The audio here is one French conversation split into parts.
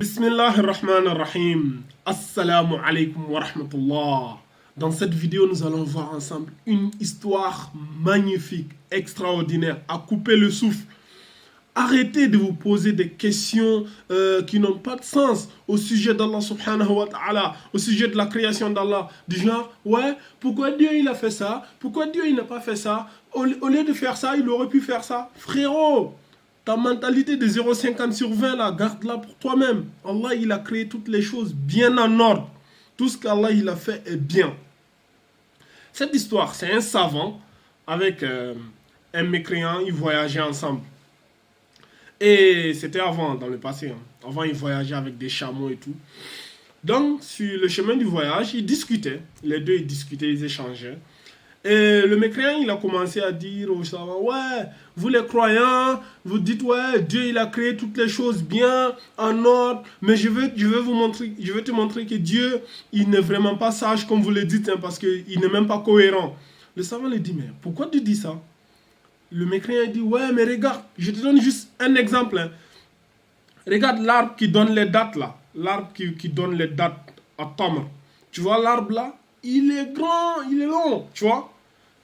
Bismillahirrahmanirrahim. Assalamu alaikum wa rahmatullah. Dans cette vidéo, nous allons voir ensemble une histoire magnifique, extraordinaire, à couper le souffle. Arrêtez de vous poser des questions qui n'ont pas de sens au sujet d'Allah subhanahu wa ta'ala, au sujet de la création d'Allah. Du genre, ouais, pourquoi Dieu il a fait ça? Pourquoi Dieu il n'a pas fait ça? Au lieu de faire ça, il aurait pu faire ça. Frérot, ta mentalité de 0,50 sur 20 là, garde-la pour toi-même. Allah il a créé toutes les choses bien en ordre. Tout ce qu'Allah il a fait est bien. Cette histoire, c'est un savant avec un mécréant, ils voyageaient ensemble. Et c'était avant, dans le passé. Avant, ils voyageaient avec des chameaux et tout. Donc, sur le chemin du voyage, ils discutaient. Les deux, ils discutaient, ils échangeaient. Et le mécréant, il a commencé à dire aux savants, ouais, vous les croyants, vous dites, ouais, Dieu, il a créé toutes les choses bien, en ordre, mais je vais te montrer que Dieu, il n'est vraiment pas sage comme vous le dites, parce qu'il n'est même pas cohérent. Le savant lui dit, mais pourquoi tu dis ça? Le mécréant dit, ouais, mais regarde, je te donne juste un exemple. Regarde l'arbre qui donne les dates là. L'arbre qui donne les dates à Tamr. Tu vois l'arbre là? Il est grand, il est long, tu vois.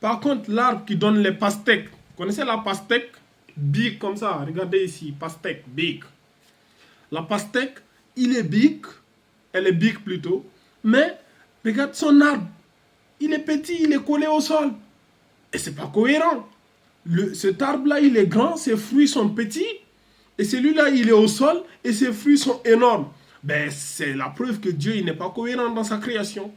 Par contre, l'arbre qui donne les pastèques. Vous connaissez la pastèque? Big comme ça. Regardez ici, pastèque, big. La pastèque, il est big. Elle est big plutôt. Mais, regarde son arbre. Il est petit, il est collé au sol. Et c'est pas cohérent. Cet arbre-là, il est grand, ses fruits sont petits, et celui-là, il est au sol, et ses fruits sont énormes. Ben, c'est la preuve que Dieu, il n'est pas cohérent dans sa création.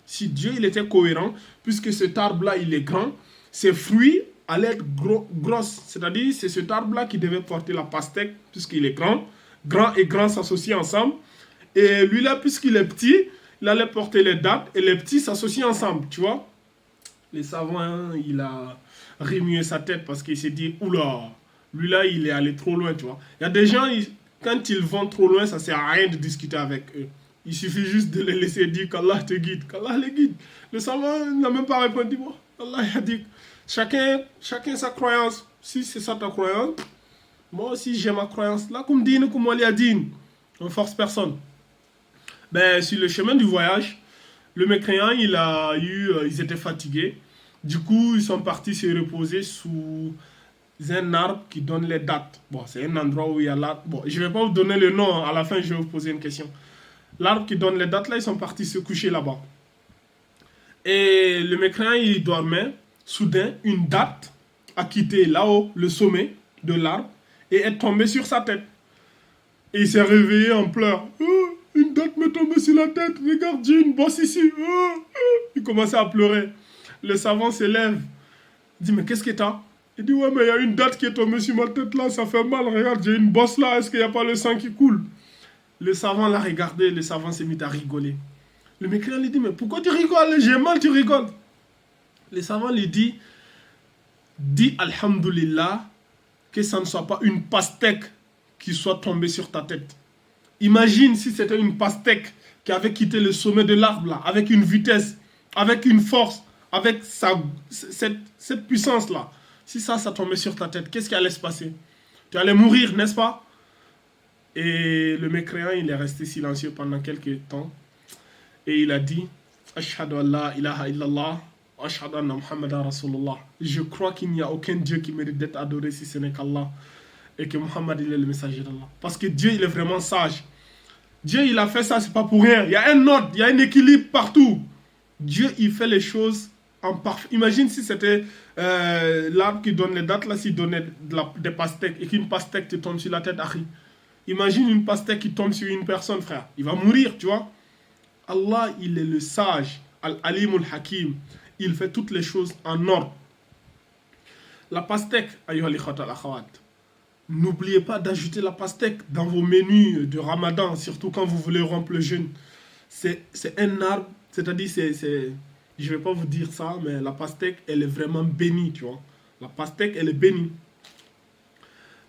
Si Dieu, il était cohérent, puisque cet arbre-là, il est grand, ses fruits allaient être grosses. C'est-à-dire, c'est cet arbre-là qui devait porter la pastèque, puisqu'il est grand. Grand et grand s'associent ensemble. Et lui-là, puisqu'il est petit, il allait porter les dattes, et les petits s'associent ensemble, tu vois. Les savants, il a remué sa tête parce qu'il s'est dit, oula, lui là, il est allé trop loin, tu vois. Il y a des gens, quand ils vont trop loin, ça sert à rien de discuter avec eux. Il suffit juste de les laisser dire qu'Allah te guide, qu'Allah les guide. Le savant n'a même pas répondu, bon, Allah a dit, chacun sa croyance. Si c'est ça ta croyance, moi aussi j'ai ma croyance. Là, comme dit, comme on l'a dit, on force personne. Ben, sur le chemin du voyage, le mécréant, ils étaient fatigués. Du coup, ils sont partis se reposer sous un arbre qui donne les dates. Bon, c'est un endroit où il y a l'arbre. Bon, je ne vais pas vous donner le nom. À la fin, je vais vous poser une question. L'arbre qui donne les dates, là, ils sont partis se coucher là-bas. Et le mécréant, il dormait. Soudain, une date a quitté là-haut le sommet de l'arbre et est tombée sur sa tête. Et il s'est réveillé en pleurs. Oh, une date me tombe sur la tête. Regarde, j'ai une bosse ici. Oh, oh. Il commençait à pleurer. Le savant se lève. Il dit, mais qu'est-ce que t'as? Il dit, ouais, mais il y a une date qui est tombée sur ma tête là. Ça fait mal. Regarde, j'ai une bosse là. Est-ce qu'il n'y a pas le sang qui coule? Le savant l'a regardé. Le savant s'est mis à rigoler. Le mécréant lui dit, mais pourquoi tu rigoles? J'ai mal, tu rigoles. Le savant lui dit, dis Alhamdulillah que ça ne soit pas une pastèque qui soit tombée sur ta tête. Imagine si c'était une pastèque qui avait quitté le sommet de l'arbre là, avec une vitesse, avec une force, avec cette puissance là. Si ça tombait sur ta tête, qu'est-ce qui allait se passer? Tu allais mourir, n'est-ce pas? Et le mécréant, il est resté silencieux pendant quelques temps. Et il a dit, Ashhadu an la ilaha illallah, Ashhadu anna Muhammadan Rasulullah. Je crois qu'il n'y a aucun Dieu qui mérite d'être adoré si ce n'est qu'Allah. Et que Muhammad, il est le messager d'Allah. Parce que Dieu, il est vraiment sage. Dieu, il a fait ça, c'est pas pour rien. Il y a un ordre, il y a un équilibre partout. Dieu, il fait les choses en parfait. Imagine si c'était l'arbre qui donne les dates, là, s'il donnait des pastèques et qu'une pastèque te tombe sur la tête, Harry. Imagine une pastèque qui tombe sur une personne, frère. Il va mourir, tu vois. Allah, il est le sage, Al-Alim al-Hakim. Il fait toutes les choses en ordre. La pastèque, ayyuha al-ikhwat al-akhawat. N'oubliez pas d'ajouter la pastèque dans vos menus de Ramadan, surtout quand vous voulez rompre le jeûne. C'est un arbre, c'est-à-dire, je ne vais pas vous dire ça, mais la pastèque, elle est vraiment bénie, tu vois. La pastèque, elle est bénie.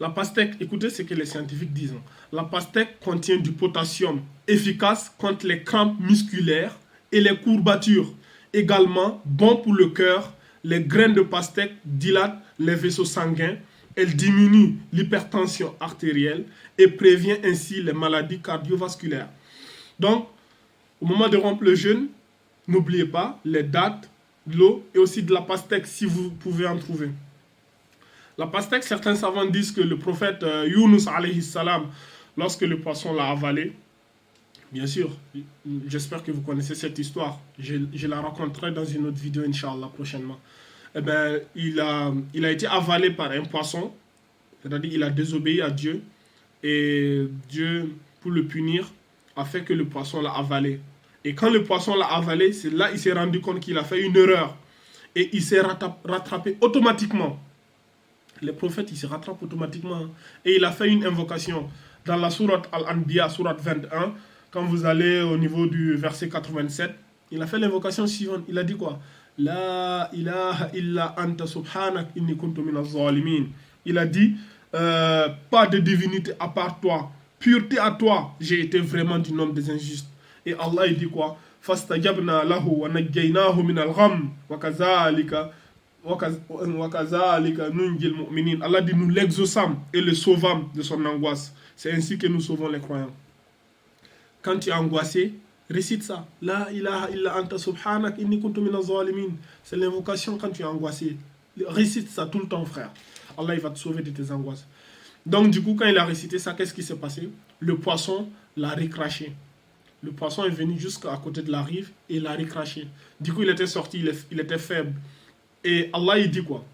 La pastèque, écoutez ce que les scientifiques disent. La pastèque contient du potassium efficace contre les crampes musculaires et les courbatures. Également, bon pour le cœur, les graines de pastèque dilatent les vaisseaux sanguins, Elle diminue l'hypertension artérielle et prévient ainsi les maladies cardiovasculaires. Donc, au moment de rompre le jeûne, n'oubliez pas les dattes, de l'eau et aussi de la pastèque si vous pouvez en trouver. La pastèque, certains savants disent que le prophète Yunus alayhi salam, lorsque le poisson l'a avalé, bien sûr, j'espère que vous connaissez cette histoire, je la raconterai dans une autre vidéo, Inch'Allah, prochainement. Eh bien, il a été avalé par un poisson, c'est-à-dire il a désobéi à Dieu, et Dieu, pour le punir, a fait que le poisson l'a avalé. Et quand le poisson l'a avalé, c'est là qu'il s'est rendu compte qu'il a fait une erreur. Et il s'est rattrapé automatiquement. Les prophètes, ils se rattrapent automatiquement. Et il a fait une invocation dans la sourate Al-Anbiya, sourate 21. Quand vous allez au niveau du verset 87, il a fait l'invocation suivante. Il a dit quoi? La ilaha illa anta subhanak inni kuntu minaz zalimin. Il a dit, pas de divinité à part toi. Pureté à toi, j'ai été vraiment du nombre des injustes. Et Allah, il dit quoi? Fastajabna lahu wa najjaynahu min al-gham wa kazalika nunjil mu'minin. Allah dit, nous l'exaucâmes et le sauvâmes de son angoisse. C'est ainsi que nous sauvons les croyants. Quand tu es angoissé, récite ça. La ilaha illa anta subhanak inni kuntu minaz zalimin. C'est l'invocation quand tu es angoissé. Récite ça tout le temps, frère. Allah, il va te sauver de tes angoisses. Donc, du coup, quand il a récité ça, qu'est-ce qui s'est passé? Le poisson l'a recraché. Le poisson est venu jusqu'à côté de la rive et l'a recraché. Du coup, il était sorti, il était faible. Et Allah, il dit quoi?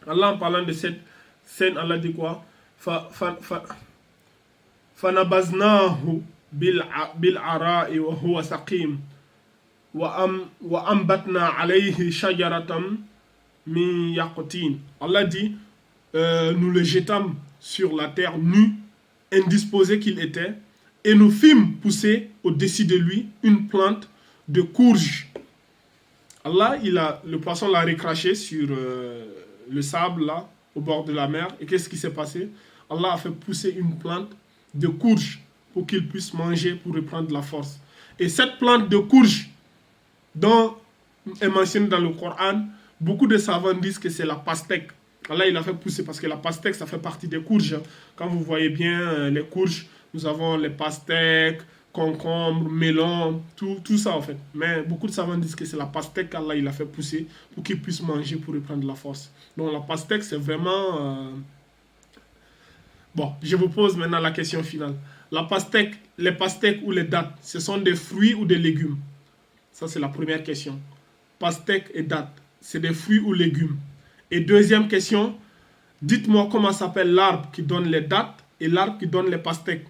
Allah, en parlant de cette scène, Allah dit quoi? Fanabaznahu bil'ara'i wa huwa saqim wa ambatna alayhi shajaratam min yaqtin. Allah dit, nous le jetâmes sur la terre nu, indisposé qu'il était, et nous fîmes pousser au-dessus de lui une plante de courge. Allah, le poisson l'a recraché sur le sable, là, au bord de la mer. Et qu'est-ce qui s'est passé? Allah a fait pousser une plante de courge pour qu'il puisse manger, pour reprendre de la force. Et cette plante de courge, dont est mentionnée dans le Coran, beaucoup de savants disent que c'est la pastèque. Allah, il a fait pousser parce que la pastèque, ça fait partie des courges. Quand vous voyez bien les courges, nous avons les pastèques, concombres, melons, tout ça en fait. Mais beaucoup de savants disent que c'est la pastèque qu'Allah il a fait pousser pour qu'il puisse manger, pour reprendre de la force. Donc la pastèque, c'est vraiment... Bon, je vous pose maintenant la question finale. La pastèque, les pastèques ou les dattes, ce sont des fruits ou des légumes? Ça, c'est la première question. Pastèque et dattes, c'est des fruits ou légumes? Et deuxième question, dites-moi comment s'appelle l'arbre qui donne les dattes et l'arbre qui donne les pastèques.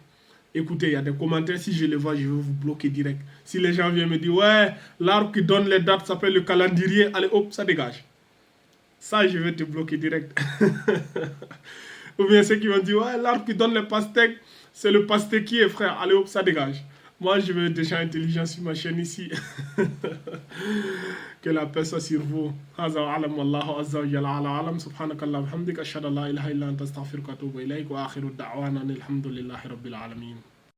Écoutez, il y a des commentaires, si je les vois, je vais vous bloquer direct. Si les gens viennent me dire, ouais, l'arbre qui donne les dates s'appelle le calendrier, allez hop, ça dégage. Ça, je vais te bloquer direct. Ou bien ceux qui vont dire, ouais, l'arbre qui donne les pastèques, c'est le pastéquier, frère, allez hop, ça dégage. Moi, je veux être déjà intelligent sur ma chaîne ici. Que la paix soit sur vous. هذا وعلم والله عز وجل على علم سبحانك اللهم وبحمدك أشهد أن لا إله إلا أنت أستغفرك وأتوب إليك وآخر الدعوانا الحمد لله رب العالمين.